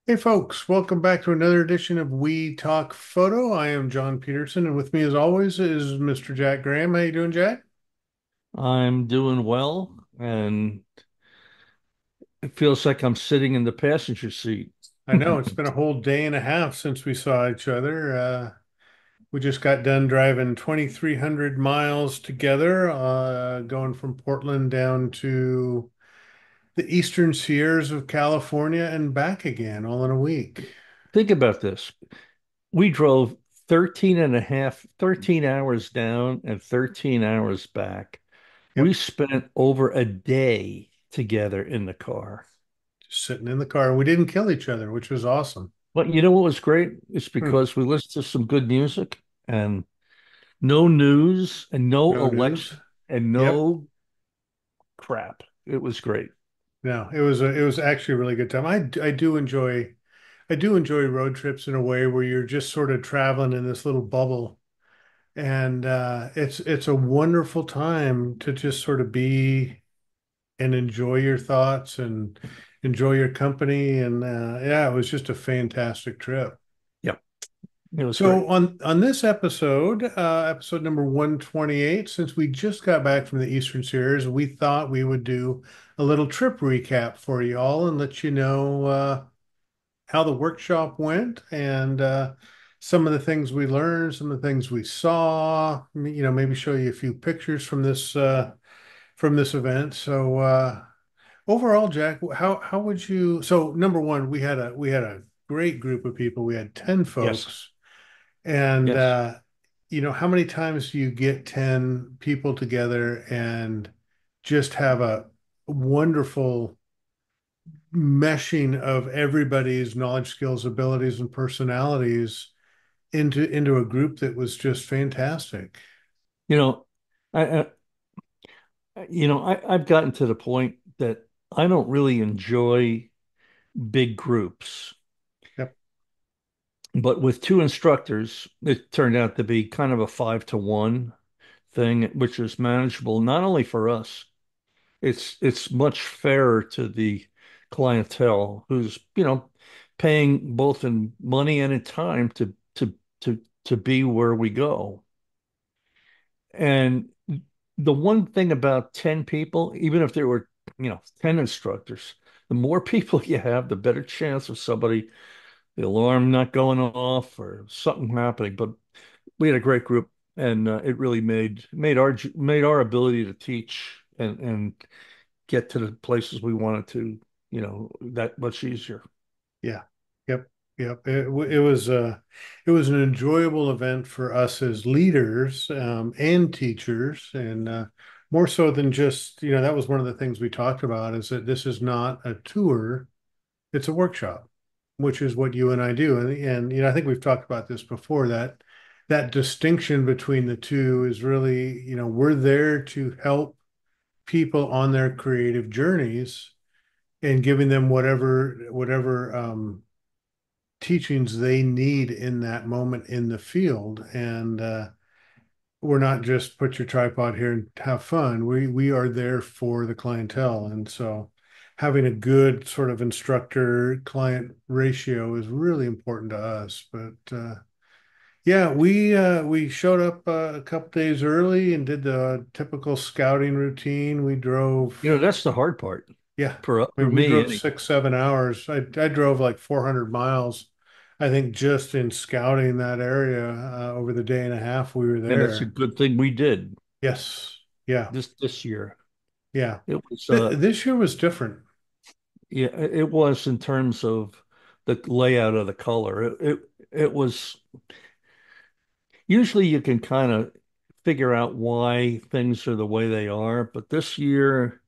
Hey folks, welcome back to another edition of We Talk Photo. I am John Pedersen, and with me as always is Mr. Jack Graham. How you doing, Jack? I'm doing well, and it feels like I'm sitting in the passenger seat. I know it's been a whole day and a half since we saw each other. We just got done driving 2,300 miles together, going from Portland down to the Eastern Sierras of California and back again, all in a week. Think about this. We drove 13 hours down and 13 hours back. We Yep, spent over a day together in the car. just sitting in the car. We didn't kill each other, which was awesome. But you know what was great? It's Hmm. because we listened to some good music and no news and no No news. election and Yep. no crap. It was great. No, it was actually a really good time. I do enjoy road trips in a way where you're just sort of traveling in this little bubble, and it's a wonderful time to just sort of be and enjoy your thoughts and enjoy your company. And yeah, it was just a fantastic trip. Yep, it was great. So on this episode, episode number 128, since we just got back from the Eastern Series, we thought we would do a little trip recap for you all and let you know how the workshop went and some of the things we learned, some of the things we saw, maybe show you a few pictures from this event. So overall, Jack, how would you? So number one, we had a great group of people. We had 10 Yes, folks, and yes. how many times do you get 10 people together and just have a wonderful meshing of everybody's knowledge, skills, abilities, and personalities into a group that was just fantastic. You know, I, I've gotten to the point that I don't really enjoy big groups, Yep. but with two instructors, it turned out to be kind of a 5-to-1 thing, which is manageable not only for us, it's much fairer to the clientele who's, paying both in money and in time to be where we go. And the one thing about 10 people, even if there were, 10 instructors, the more people you have, the better chance of somebody, the alarm not going off or something happening. But we had a great group, and it really made our ability to teach and get to the places we wanted to, that much easier. Yeah. Yep. Yep. It was an enjoyable event for us as leaders and teachers, and more so than just, that was one of the things we talked about is that this is not a tour, it's a workshop, which is what you and I do. And I think we've talked about this before, that distinction between the two is really, we're there to help people on their creative journeys and giving them whatever teachings they need in that moment in the field. And we're not just put your tripod here and have fun. We are there for the clientele, and so having a good sort of instructor client ratio is really important to us. But yeah, we showed up a couple days early and did the typical scouting routine. We drove, That's the hard part yeah, for we me drove anyway. 6, 7 hours. I drove like 400 miles, I think, just in scouting that area over the day and a half we were And that's a there. good thing we did Yes, yeah, this year. yeah. It was This year was different. Yeah, it was in terms of the layout of the color. It was usually you can kind of figure out why things are the way they are, but this year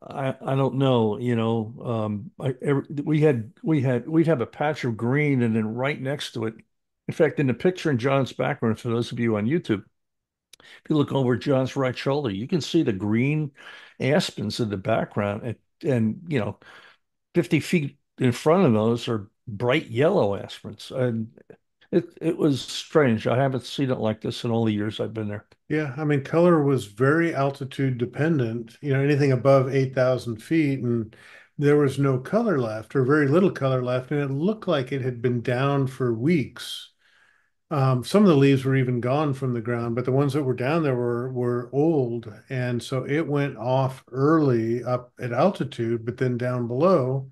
I don't know, we'd have a patch of green and then right next to it. In fact, in the picture in John's background, for those of you on YouTube, if you look over John's right shoulder, you can see the green aspens in the background and 50 feet in front of those are bright yellow aspens. And it was strange. I haven't seen it like this in all the years I've been there. Yeah, I mean, color was very altitude dependent, anything above 8,000 feet. And there was no color left or very little color left, and it looked like it had been down for weeks. Some of the leaves were even gone from the ground, but the ones that were down there were old, and so it went off early up at altitude, but then down below,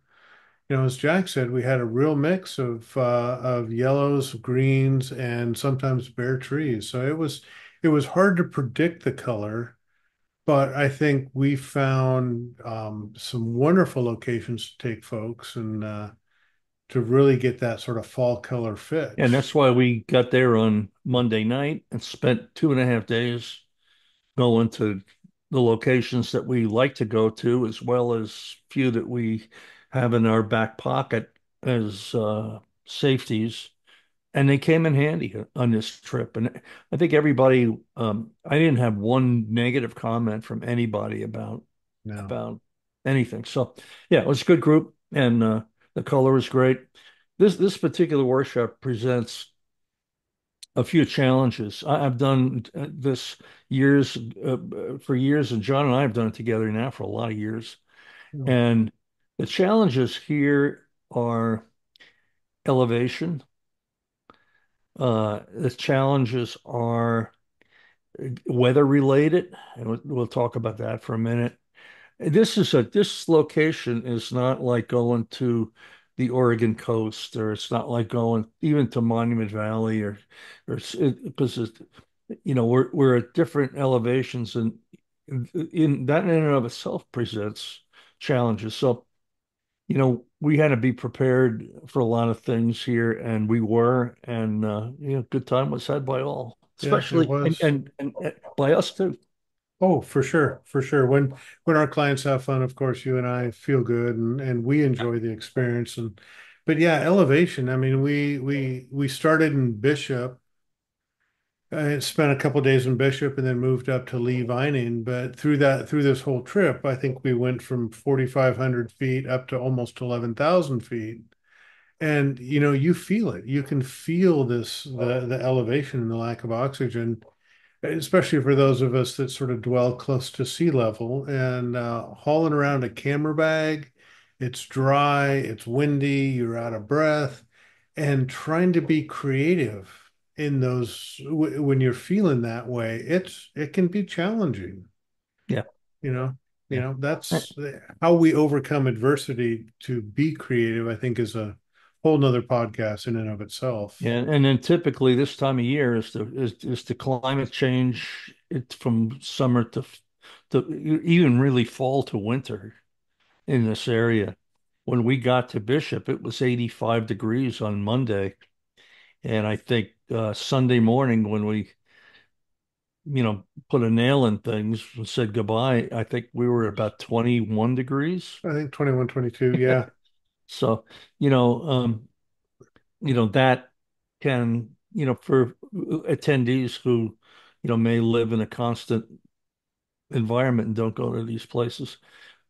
as Jack said, we had a real mix of yellows, greens, and sometimes bare trees. So it was hard to predict the color, but I think we found some wonderful locations to take folks and to really get that sort of fall color And fix. that's why we got there on Monday night and spent 2.5 days going to the locations that we like to go to, as well as few that we have in our back pocket as safeties. And they came in handy on this trip. And I think everybody, I didn't have one negative comment from anybody No. about anything. So yeah, it was a good group, and the color was great. This particular workshop presents a few challenges. I've done this years for years, and John and I have done it together now for a lot of years. No. And the challenges here are elevation. The challenges are weather related, and we'll talk about that for a minute. This location is not like going to the Oregon coast, or it's not like going even to Monument Valley, because we're at different elevations, and in that in and of itself presents challenges. So we had to be prepared for a lot of things here, and we were, and good time was had by all, Yeah, it especially was. and by us too. Oh, for sure, for sure. When our clients have fun, of course, you and I feel good and we enjoy the experience. And but yeah, elevation. I mean, we started in Bishop. I spent a couple days in Bishop and then moved up to Lee Vining. But through this whole trip, I think we went from 4,500 feet up to almost 11,000 feet. And you feel it. You can feel the elevation and the lack of oxygen, especially for those of us that sort of dwell close to sea level and hauling around a camera bag. It's dry, it's windy, you're out of breath, and trying to be creative in those when you're feeling that way, it can be challenging. Yeah, You know, yeah. that's how we overcome adversity to be creative, I think is a whole nother podcast in and of itself. Yeah, and then typically this time of year is the climate change. It's from summer to even really fall to winter in this area. When we got to Bishop, it was 85 degrees on Monday, and I think Sunday morning when we put a nail in things and said goodbye, I think we were about 21 degrees. I think 21, 22. Yeah. So, you know, um, that can, for attendees who, may live in a constant environment and don't go to these places,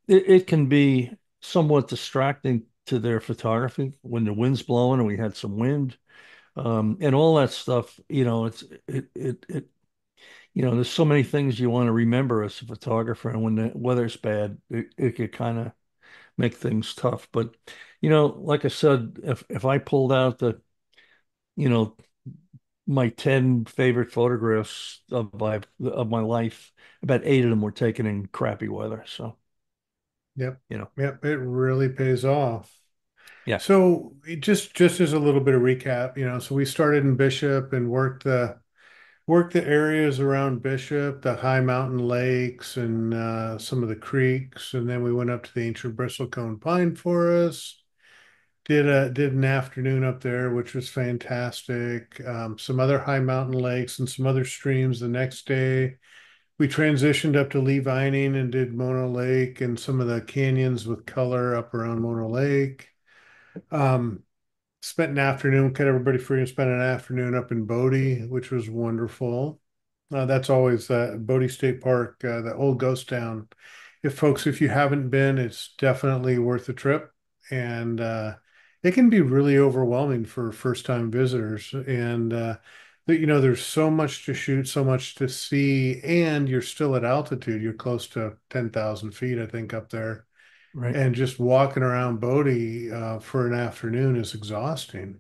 it can be somewhat distracting to their photography when the wind's blowing, and we had some wind, and all that stuff. There's so many things you want to remember as a photographer, and when the weather's bad, it could kind of make things tough. But, like I said, if I pulled out you know, my 10 favorite photographs of my life, about 8 of them were taken in crappy weather. So, Yep. you know, Yep. It really pays off. yeah. So just as a little bit of recap, so we started in Bishop and worked the areas around Bishop, the high mountain lakes and some of the creeks, and then we went up to the ancient bristlecone pine forest. Did an afternoon up there, which was fantastic. Some other high mountain lakes and some other streams the next day. We transitioned up to Lee Vining and did Mono Lake and some of the canyons with color up around Mono Lake. Um, Spent an afternoon, cut everybody free and spent an afternoon up in Bodie, which was wonderful. That's always Bodie State Park, the old ghost town. If you haven't been, it's definitely worth the trip. And it can be really overwhelming for first-time visitors. And there's so much to shoot, so much to see, and you're still at altitude. You're close to 10,000 feet, I think, up there. right. and just walking around Bodie for an afternoon is exhausting.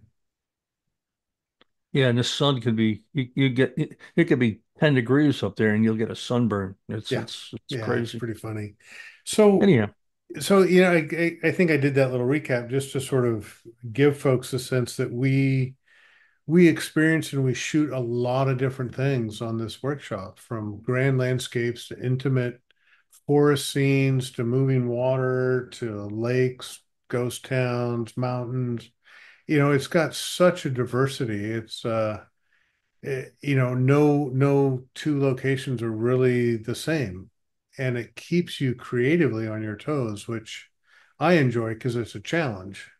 Yeah, and the sun could be you get it could be 10 degrees up there and you'll get a sunburn. It's Yeah, it's it's yeah, it's crazy. pretty funny. So, Anyhow, I think I did that little recap just to sort of give folks a sense that we experience and we shoot a lot of different things on this workshop, from grand landscapes to intimate forest scenes to moving water to lakes, ghost towns, mountains. It's got such a diversity. No two locations are really the same, and it keeps you creatively on your toes, which I enjoy because it's a challenge.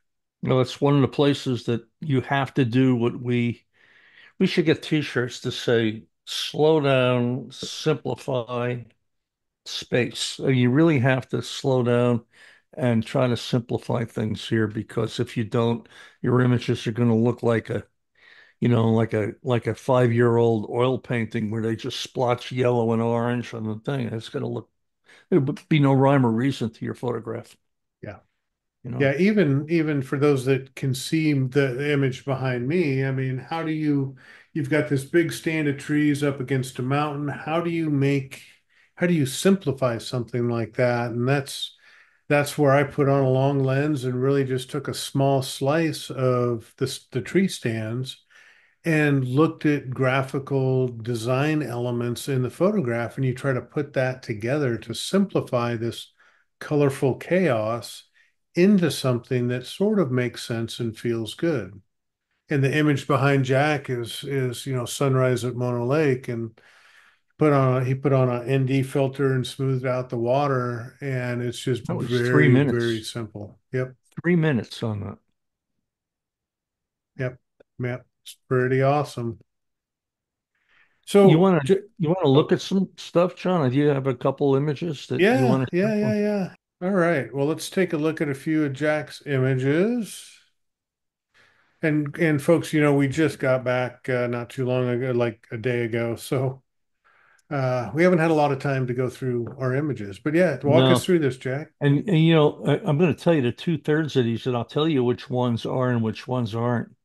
it's one of the places that you have to do what we should get t-shirts to say slow down, simplify, space. You really have to slow down and try to simplify things here because if you don't, your images are going to look like a 5-year-old oil painting where they just splotch yellow and orange on the thing. It's going to look there would be no rhyme or reason to your photograph, Yeah. you know. Yeah, even for those that can see the image behind me, I mean, you've got this big stand of trees up against a mountain. How do you simplify something like that? And that's where I put on a long lens and really just took a small slice of the tree stands and looked at graphical design elements in the photograph, and you try to put that together to simplify this colorful chaos into something that sort of makes sense and feels good. And the image behind Jack is sunrise at Mono Lake, and he put on an ND filter and smoothed out the water, and it's just That was three very, very minutes. simple. Yep, 3 minutes on that. yep, yep. It's pretty awesome. You So, want to you want to look oh, at some stuff, John? Do you have a couple images that you yeah, want to yeah, yeah, sample? yeah. All right. Well, let's take a look at a few of Jack's images. And folks, we just got back not too long ago, like a day ago. So we haven't had a lot of time to go through our images. But yeah, walk us No. through this, Jack. I'm going to tell you the two-thirds of these, and I'll tell you which ones are and which ones aren't.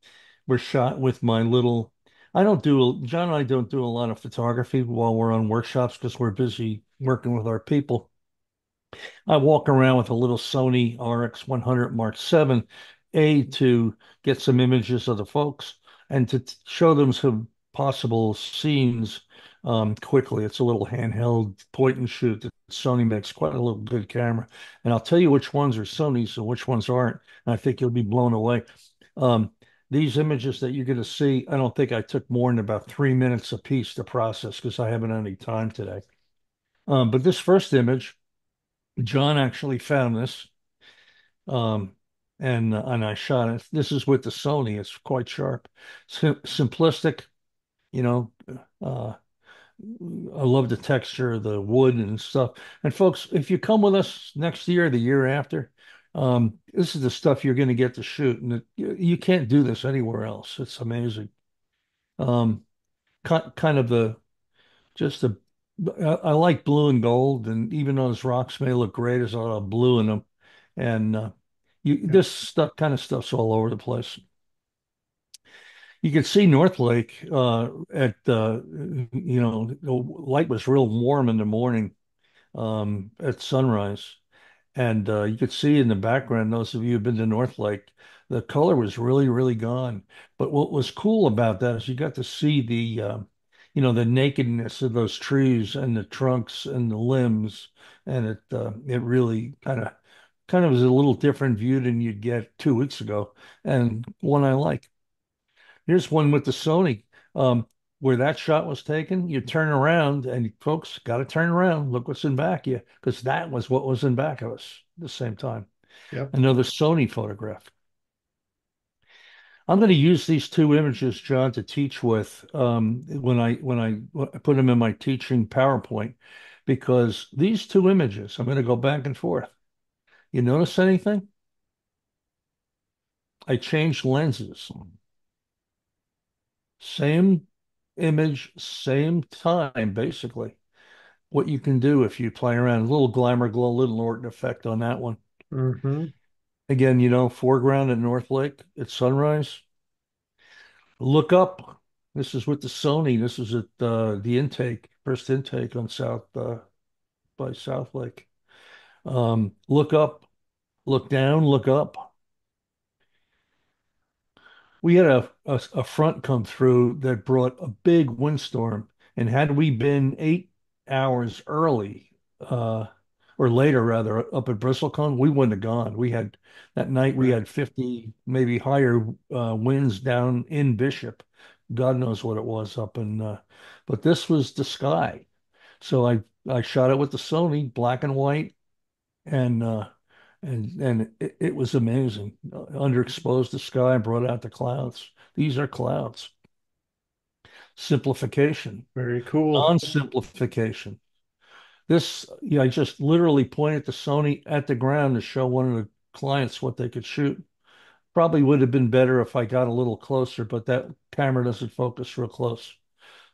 Were shot with my little. John and I don't do a lot of photography while we're on workshops because we're busy working with our people. I walk around with a little Sony RX100 Mark 7 A to get some images of the folks and to show them some possible scenes quickly. It's a little handheld point and shoot that Sony makes, quite a little good camera. And I'll tell you which ones are Sony's and which ones aren't. And I think you'll be blown away. Um, these images that you're going to see, I don't think I took more than about 3 minutes a piece to process because I haven't had any time today. But this first image, John actually found this, um, and I shot it. This is with the Sony. It's quite sharp, simplistic. You know, uh, I love the texture, the wood and stuff. And folks, if you come with us next year, the year after, this is the stuff you're going to get to shoot, and you can't do this anywhere else. It's amazing. Um, kind of the just the I like blue and gold, and even though those rocks may look great, there's a lot of blue in them, and Yep. this stuff kind of stuff's all over the place. You could see North Lake at the light was real warm in the morning at sunrise. And you could see in the background, those of you who've been to North Lake, the color was really, really gone. But what was cool about that is you got to see the nakedness of those trees and the trunks and the limbs, and it really kind of was a little different view than you'd get 2 weeks ago, and one I like. Here's one with the Sony. Where that shot was taken, you turn around and folks got to turn around. Look what's in back of you, because that was what was in back of us at the same time. Yep. Another Sony photograph. I'm going to use these two images, John, to teach with when I put them in my teaching PowerPoint, because these two images, I'm going to go back and forth. You notice anything? I changed lenses. Same image, same time, basically. What you can do if you play around. A little glamour glow, little Norton effect on that one. Mm-hmm. Again, foreground at North Lake at sunrise. Look up. This is with the Sony. This is at the intake, first intake on South by South Lake. Look up, look down, look up. We had a front come through that brought a big windstorm, and had we been 8 hours early, or later rather, up at Bristlecone, we wouldn't have gone. We had that night we Right. had 50, maybe higher winds down in Bishop. God knows what it was up in, but this was the sky. So I shot it with the Sony, black and white, and it was amazing. Underexposed the sky, brought out the clouds. These are clouds. Simplification, Very cool. non-simplification. This, yeah, I just literally pointed the Sony at the ground to show one of the clients what they could shoot. Probably would have been better if I got a little closer, but that camera doesn't focus real close.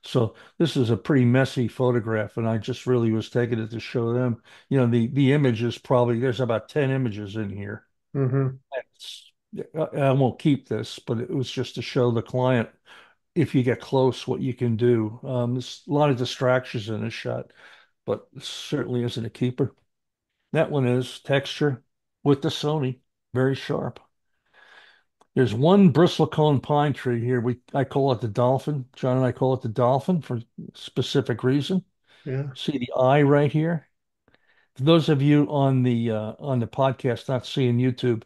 So this is a pretty messy photograph, and I just really was taking it to show them. The image is probably there's about 10 images in here. Mm-hmm. It's, I won't keep this, but it was just to show the client if you get close what you can do. There's a lot of distractions in this shot, but it certainly isn't a keeper. That one is texture with the Sony, very sharp. There's one bristlecone pine tree here. I call it the dolphin. John and I call it the dolphin for a specific reason. Yeah. See the eye right here? For those of you on the podcast not seeing YouTube,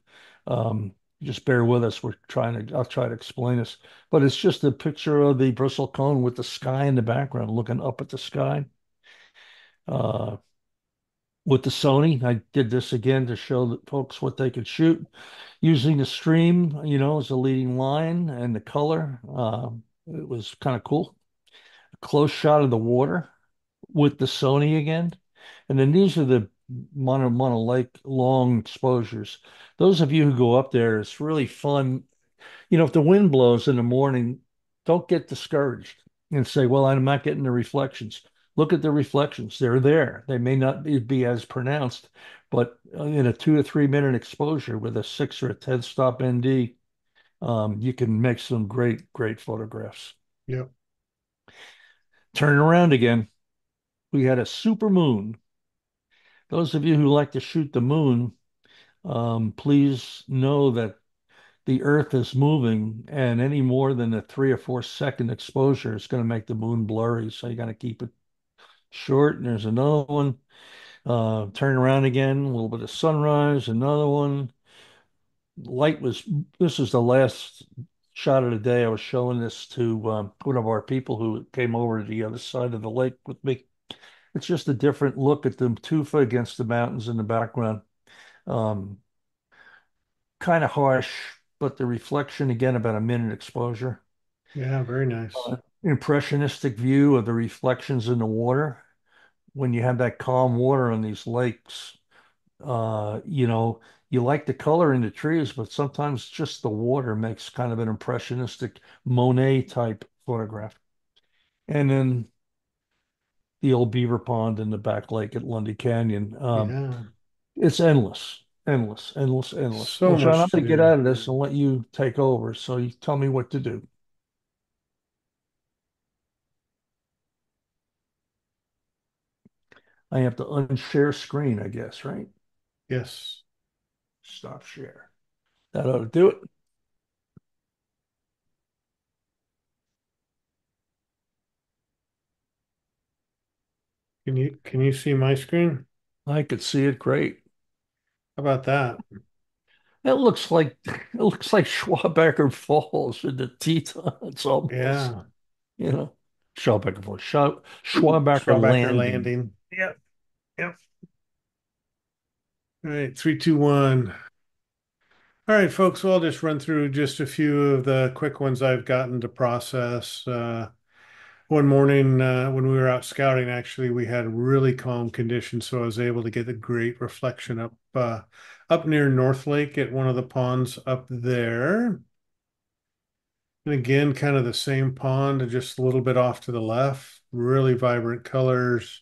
just bear with us. I'll try to explain this. But it's just a picture of the bristlecone with the sky in the background, looking up at the sky. Uh, with the Sony, I did this again to show the folks what they could shoot using the stream, as a leading line and the color. It was kind of cool. A close shot of the water with the Sony again. And then these are the Mono Lake long exposures. Those of you who go up there, it's really fun. If the wind blows in the morning, don't get discouraged and say, well, I'm not getting the reflections. Look at the reflections. They're there. They may not be as pronounced, but in a 2 to 3 minute exposure with a 6 or a 10 stop ND, you can make some great, great photographs. Yep. Turn around again. We had a super moon. Those of you who like to shoot the moon, please know that the Earth is moving, and any more than a 3 or 4 second exposure is going to make the moon blurry. So you got to keep it short. And there's another one. Turn around again, a little bit of sunrise, another one. Light was, this is the last shot of the day. I was showing this to one of our people who came over to the other side of the lake with me. It's just a different look at the tufa against the mountains in the background. Um, Kind of harsh, but the reflection again about a minute exposure. Yeah. Very nice. Impressionistic view of the reflections in the water. When you have that calm water on these lakes, uh, you know, you like the color in the trees, but sometimes just the water makes kind of an impressionistic Monet type photograph. And then the old beaver pond in the back lake at Lundy Canyon. Yeah. It's endless, endless, endless, endless. So Well, John, I'm much to going to get do. out of this and let you take over. So you tell me what to do. I have to unshare screen, I guess, right? Yes. Stop share. That ought to do it. Can you see my screen? I could see it great. How about that? It looks like Schwabecker Falls in the Tetons almost. Yeah. You know, Schwabecker Falls, Schwabecker Strawbacker Landing. landing. Yep. Yep. All right. Three, two, one. All right, folks. Well, I'll just run through just a few of the quick ones I've gotten to process. One morning when we were out scouting, actually, we had really calm conditions, so I was able to get a great reflection up near North Lake at one of the ponds up there. And again, kind of the same pond, just a little bit off to the left. Really vibrant colors.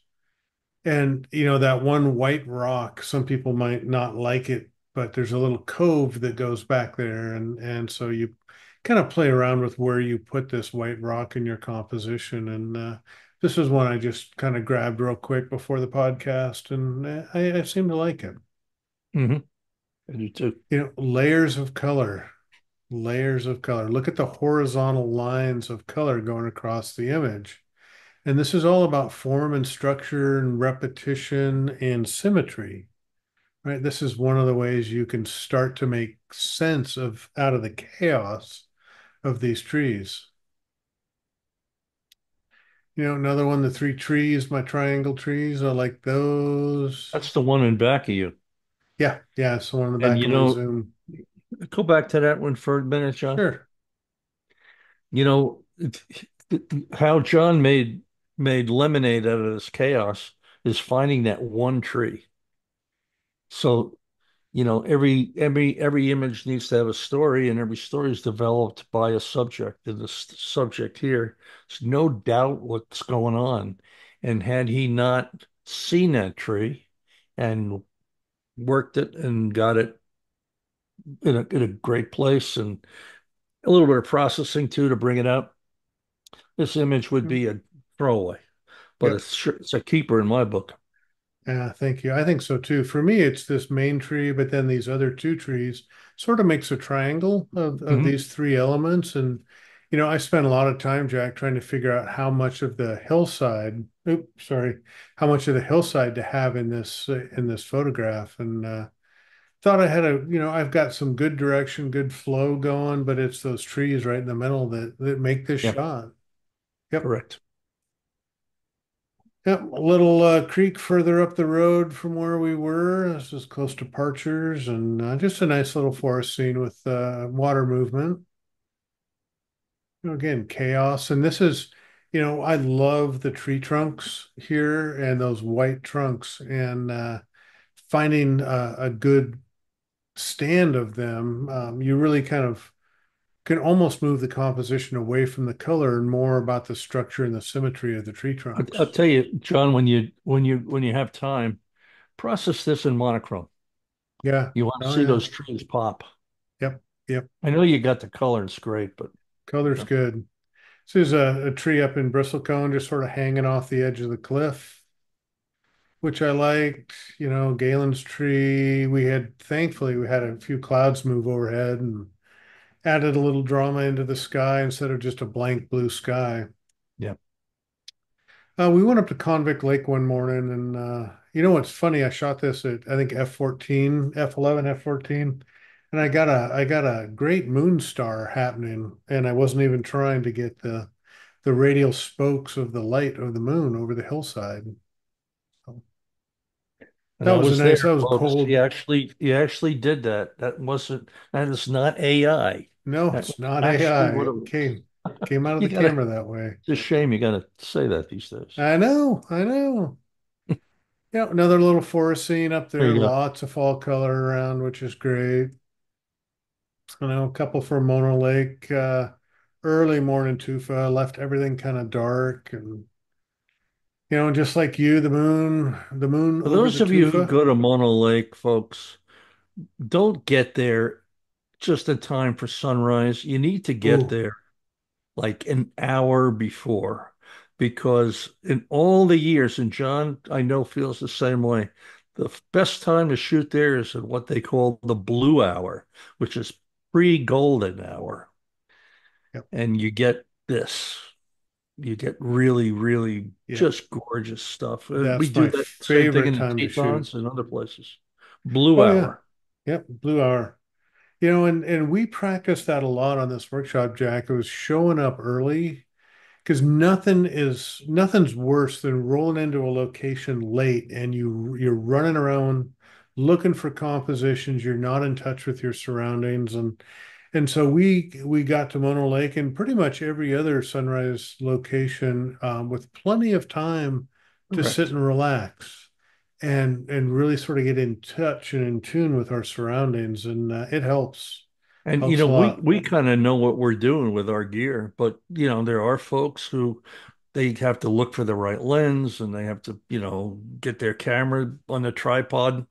And that one white rock, some people might not like it but there's a little cove that goes back there, and so you kind of play around with where you put this white rock in your composition. And this is one I just kind of grabbed real quick before the podcast, and I seem to like it. Hmm. I do too. Layers of color, layers of color. Look at the horizontal lines of color going across the image. And this is all about form and structure and repetition and symmetry, right? This is one of the ways you can start to make sense of out of the chaos of these trees. Another one, the three trees, my triangle trees, I like those. That's the one in back of you. Yeah, yeah, it's the one in the And back of my Zoom. go back to that one for a minute, John. Sure. You know, how John made lemonade out of this chaos is finding that one tree. So, every image needs to have a story, and every story is developed by a subject. And this subject here, there's no doubt what's going on. And had he not seen that tree and worked it and got it in a great place and a little bit of processing too to bring it up, this image would be a throwaway. But Yep. it's a keeper in my book. Yeah, thank you. I think so too. For me, it's this main tree, but then these other two trees sort of makes a triangle of Hmm. these three elements. And, I spent a lot of time, Jack, trying to figure out how much of the hillside, oops, sorry, how much of the hillside to have in this photograph. And thought I had I've got some good direction, good flow going, but it's those trees right in the middle that make this Yeah, shot. Yep. correct. Yep, a little creek further up the road from where we were. This is close to Parchers, and just a nice little forest scene with water movement. Again, chaos. And this is, I love the tree trunks here and those white trunks, and finding a good stand of them. You really kind of can almost move the composition away from the color and more about the structure and the symmetry of the tree I'll trunks. tell you, John, when you have time, process this in monochrome. Yeah. You want to Oh, see yeah. those trees pop. Yep. Yep. I know you got the color, it's great, but Color's good. This is a tree up in bristlecone, just sort of hanging off the edge of the cliff, which I liked. Galen's tree. Thankfully, we had a few clouds move overhead and added a little drama into the sky instead of just a blank blue sky. yeah. We went up to Convict Lake one morning, and you know what's funny? I shot this at I think F14, F11, F14, and I got a great moon star happening, and I wasn't even trying to get the radial spokes of the light of the moon over the hillside. So And I was there, that was folks. He cold. actually he actually did that. That is not AI. No, That it's was not actually AI. what it It was. came out of You the gotta, camera that way. it's a shame you gotta say that these days. I know, I know. Yeah, another little forest scene up There there. you go. Lots of fall color around, which is great. A couple for Mono Lake. Early morning tufa left everything kind of dark, and just like you, the moon For over those the of you who tufa. go to Mono Lake, folks, don't get there just in time for sunrise. You need to get Ooh, there like an hour before because in all the years, and John, I know feels the same way, the best time to shoot there is at what they call the blue hour, which is pre-golden hour. yep, And you get this. You get really, really yeah. just gorgeous stuff. We That's do my that same thing favorite in the time to shoot. Tetons and other places. Blue Oh yeah, hour. yep. Blue hour. And we practiced that a lot on this workshop, Jack. It was showing up early because nothing's worse than rolling into a location late and you're running around looking for compositions. You're not in touch with your surroundings, and so we got to Mono Lake and pretty much every other sunrise location with plenty of time to sit Correct. and relax and really sort of get in touch and in tune with our surroundings, and it And helps a we lot. we kind of know what we're doing with our gear, but there are folks who they have to look for the right lens and they have to, get their camera on the tripod.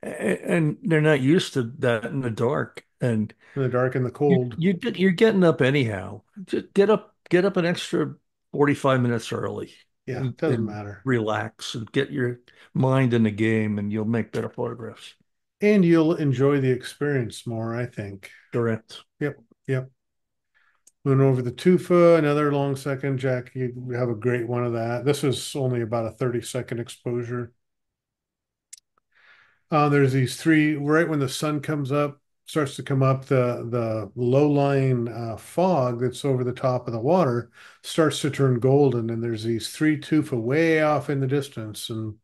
And they're not used to that in the dark. And in the dark and the you, cold. you're getting up anyhow. Just get up an extra 45 minutes early Yeah, doesn't and matter. relax and get your mind in the game and you'll make better photographs. And you'll enjoy the experience more, I think. Correct. Yep, yep. Went over the tufa, another long second, Jack. You have a great one of that. This was only about a 30-second exposure. There's these three right when the sun comes up, starts to come up, the low-lying fog that's over the top of the water starts to turn golden, and there's these three tufa way off in the distance. And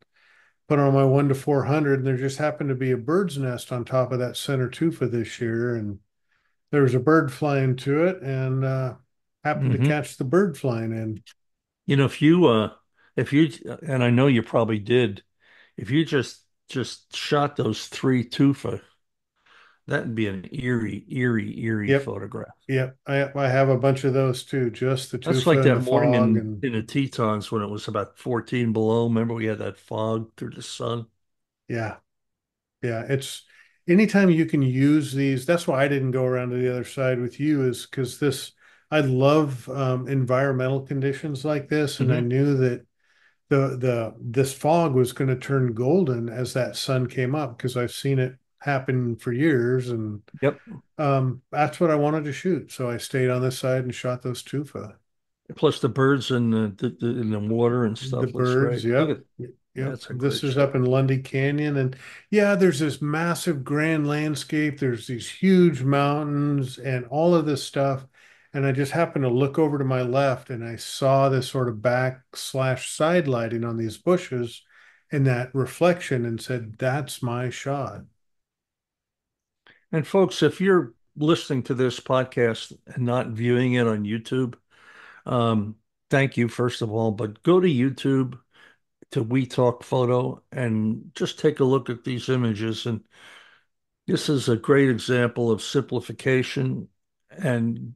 put on my 1 to 400, and there just happened to be a bird's nest on top of that center tufa this year, and there was a bird flying to it, and happened to Hmm. catch the bird flying in. If you, and I know you probably did, if you just shot those three tufa, that'd be an eerie Yep, photograph. yep. I have a bunch of those too, just the That's tufa like and the that morning fog, in and in the Tetons when it was about 14 below. Remember we had that fog through the sun. yeah, yeah. It's anytime you can use these. That's why I didn't go around to the other side with you, is because this. I love environmental conditions like this, and I Hmm. knew that the this fog was going to turn golden as that sun came up because I've seen it happen for years, and Yep. that's what I wanted to shoot. So I stayed on this side and shot those tufa. Plus the birds in the water and The stuff looks great. birds, Look yep. at Yep. That's a This great is up shot. in Lundy Canyon. And yeah, there's this massive grand landscape. There's these huge mountains and all of this stuff. And I just happened to look over to my left and I saw this sort of back/slash side lighting on these bushes and that reflection and said, that's my shot. And folks, if you're listening to this podcast and not viewing it on YouTube, um, thank you, first of all, but go to YouTube to We Talk Photo and just take a look at these images. And this is a great example of simplification and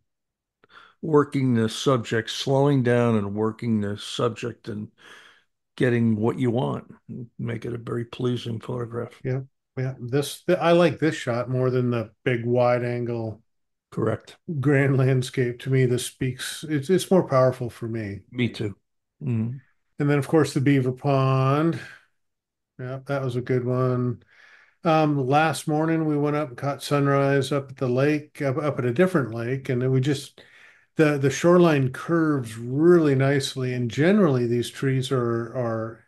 working the subject, slowing down and working the subject and getting what you want. Make it a very pleasing photograph. Yeah. Yeah. I like this shot more than the big wide angle Correct. grand landscape. To me, this speaks, it's more powerful for me. Me too. Mhm. And then, of course, the beaver pond. Yeah, that was a good one. Last morning we went up and caught sunrise up at the lake, up at a different lake, and then we just the shoreline curves really nicely. And generally, these trees are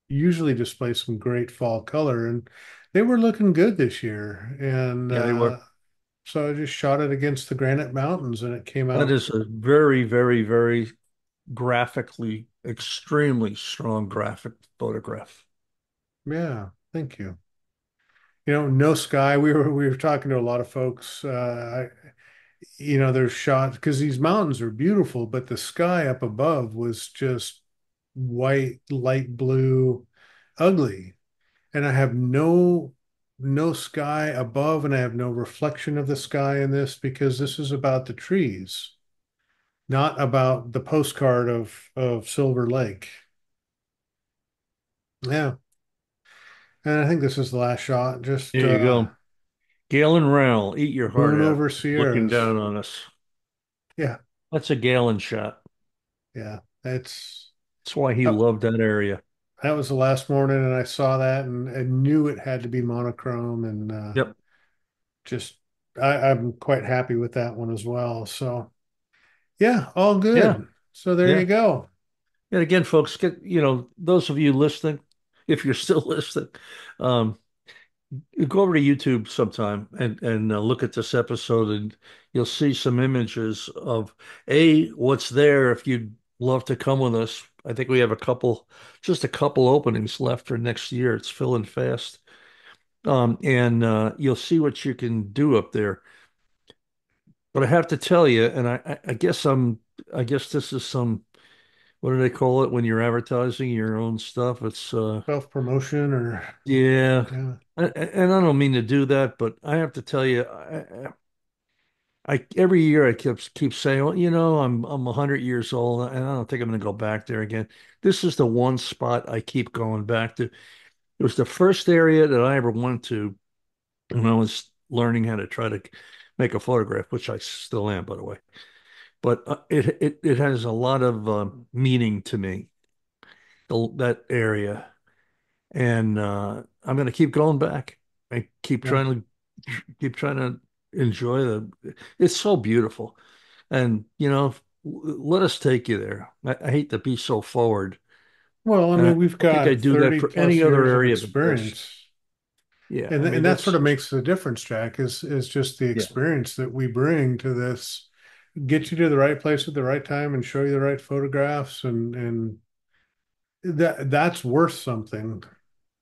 usually display some great fall color, and they were looking good this year. And Yeah, they were. so I just shot it against the granite mountains, and it came That out. is a very, very, very graphically, extremely strong graphic photograph. Yeah, thank you. No sky. We were talking to a lot of folks. There's shots because these mountains are beautiful, but the sky up above was just white, light blue, ugly. And I have no sky above, and I have no reflection of the sky in this because this is about the trees, not about the postcard of Silver Lake. Yeah, and I think this is the last shot. Just There you go. Galen Rowell, eat your heart moon out, over looking Sierras. down on us. Yeah, That's a Galen shot. yeah. That's That's why he that, loved that area. that was the last morning, and I saw that and knew it had to be monochrome, and Yep. just I'm quite happy with that one as well. So yeah, all Yeah. good. So there you Yeah. go. And again, folks, those of you listening, if you're still listening, um, go over to YouTube sometime and look at this episode, and you'll see some images of what's there if you'd love to come with us. I think we have just a couple openings left for next year. It's filling fast. And you'll see what you can do up there. But I have to tell you, and I guess this is some, what do they call it when you're advertising your own stuff? It's Self-promotion or yeah. yeah. And I don't mean to do that, but I have to tell you, I every year I keep saying, well, I'm 100 years old and I don't think I'm going to go back there again. This is the one spot I keep going back to. It was the first area that I ever went to when I was learning how to try to make a photograph, which I still am, by the way. But it has a lot of meaning to me, that area, and I'm going to keep going back. I Yeah. keep trying to enjoy the. It's so beautiful, and let us take you there. I hate to be so forward, Well, I and I mean, we've don't think I got do that 30 for plus any other years of area but this. experience. Yeah, And I mean and that sort that's of makes the difference, Jack, is just the yeah, experience that we bring to this, get you to the right place at the right time and show you the right photographs and that's worth something,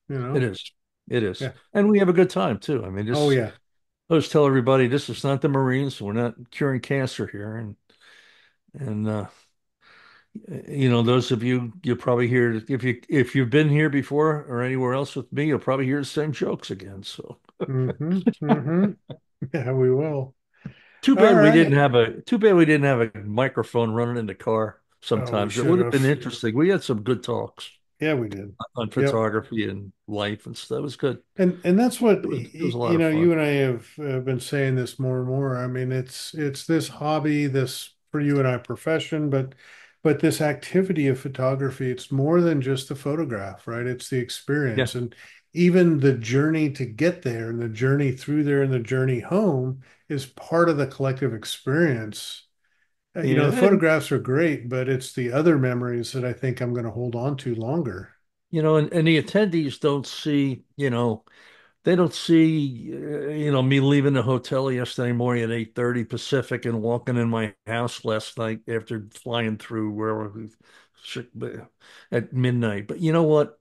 you it know? is, it is, Yeah. and we have a good time too. I mean, Oh this yeah. I always tell everybody this is not the Marines. We're not curing cancer here, and those of you'll probably hear if you've been here before or anywhere else with me, you'll probably hear the same jokes again. So Mm-hmm. Mm-hmm. Yeah, we will. too All bad we didn't right. have a microphone running in the car. Oh, we Sometimes it should would have been have. interesting. We had some good talks Yeah, we did. on Yep. photography and life and stuff. It was good. And that's what It was a lot of you fun. and I have been saying this more and more. I mean, it's this hobby, this for you and I profession, but this activity of photography, it's more than just the photograph, right? It's the Yeah, experience and even the journey to get there and the journey through there and the journey home is part of the collective experience. The yeah, and photographs are great, but it's the other memories that I think I'm going to hold on to longer. and the attendees don't see, they don't see, me leaving the hotel yesterday morning at 8:30 Pacific and walking in my house last night after flying through wherever at midnight. But you know what?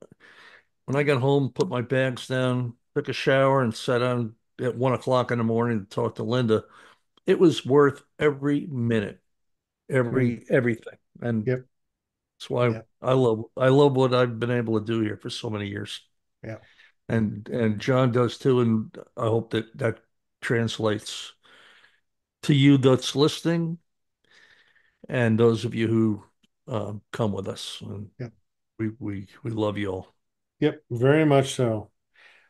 When I got home, put my bags down, took a shower, and sat down at 1 o'clock in the morning to talk to Linda, it was worth every minute, Mm. everything. And Yep. that's why Yep. I love what I've been able to do here for so many years. Yep. Yep. And John does too, and I hope that translates to you that's listening and those of you who come with us. And Yep. we love you all. Yep. Very much so.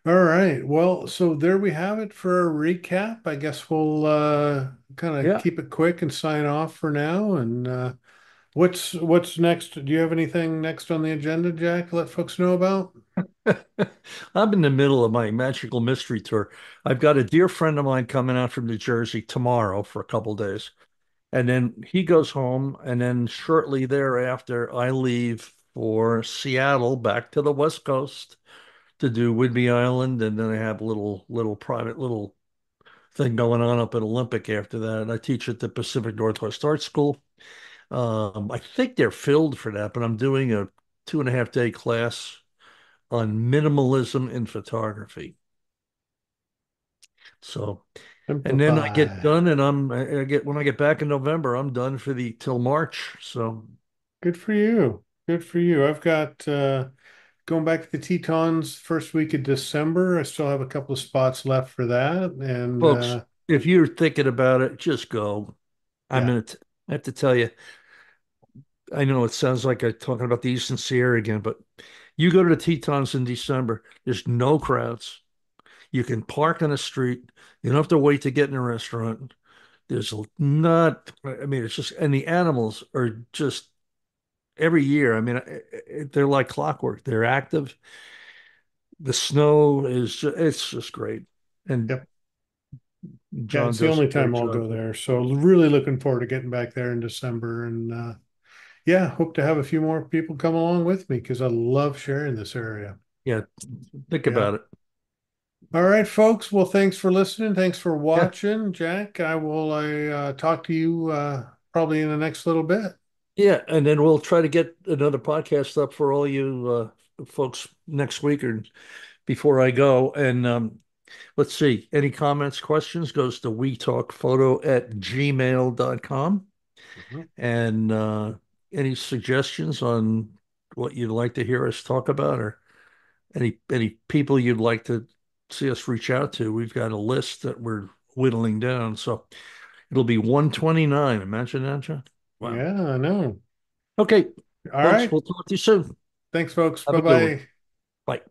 All right. Well, so there we have it for a recap. I guess we'll kind of Yeah. keep it quick and sign off for now. And what's next? Do you have anything next on the agenda, Jack? Let folks know about? I'm in the middle of my magical mystery tour. I've got a dear friend of mine coming out from New Jersey tomorrow for a couple days. And then he goes home, and then shortly thereafter, I leave for Seattle back to the West Coast to do Whidbey Island, and then I have a little private little thing going on up at Olympic after that. And I teach at the Pacific Northwest Art School. I think they're filled for that, but I'm doing a 2.5 day class on minimalism in photography. So, and then I get Simplify. done, and I get when I get back in November, I'm done for the till March. So, Good for you. Good for you. I've got going back to the Tetons first week of December. I still have a couple of spots left for that. And folks, if you're thinking about it, just go. I'm yeah, gonna. I have to tell you, I know it sounds like I'm talking about the Eastern Sierra again, but you go to the Tetons in December, there's no crowds. You can park on the street. You don't have to wait to get in a restaurant. There's not, I mean, it's just, and the animals are just every year. I mean, they're like clockwork. They're active. The snow is just, it's just great. And yep. Yeah, John it's the does a only great time I'll job go too. there. So really looking forward to getting back there in December. And yeah, hope to have a few more people come along with me because I love sharing this area. Yeah, think Yeah. about it. All right, folks. Well, thanks for listening. Thanks for Yeah. watching, Jack. I talk to you probably in the next little bit. Yeah. And then we'll try to get another podcast up for all you folks next week or before I go. And let's see, any comments, questions goes to wetalkphoto@gmail.com. Mhm. And any suggestions on what you'd like to hear us talk about or any people you'd like to see us reach out to, we've got a list that we're whittling down. So It'll be 129. Imagine that, John. Wow. Yeah, I know. Okay, All folks, right. we'll talk to you soon. Thanks, folks. Have Bye a good one. bye. Bye.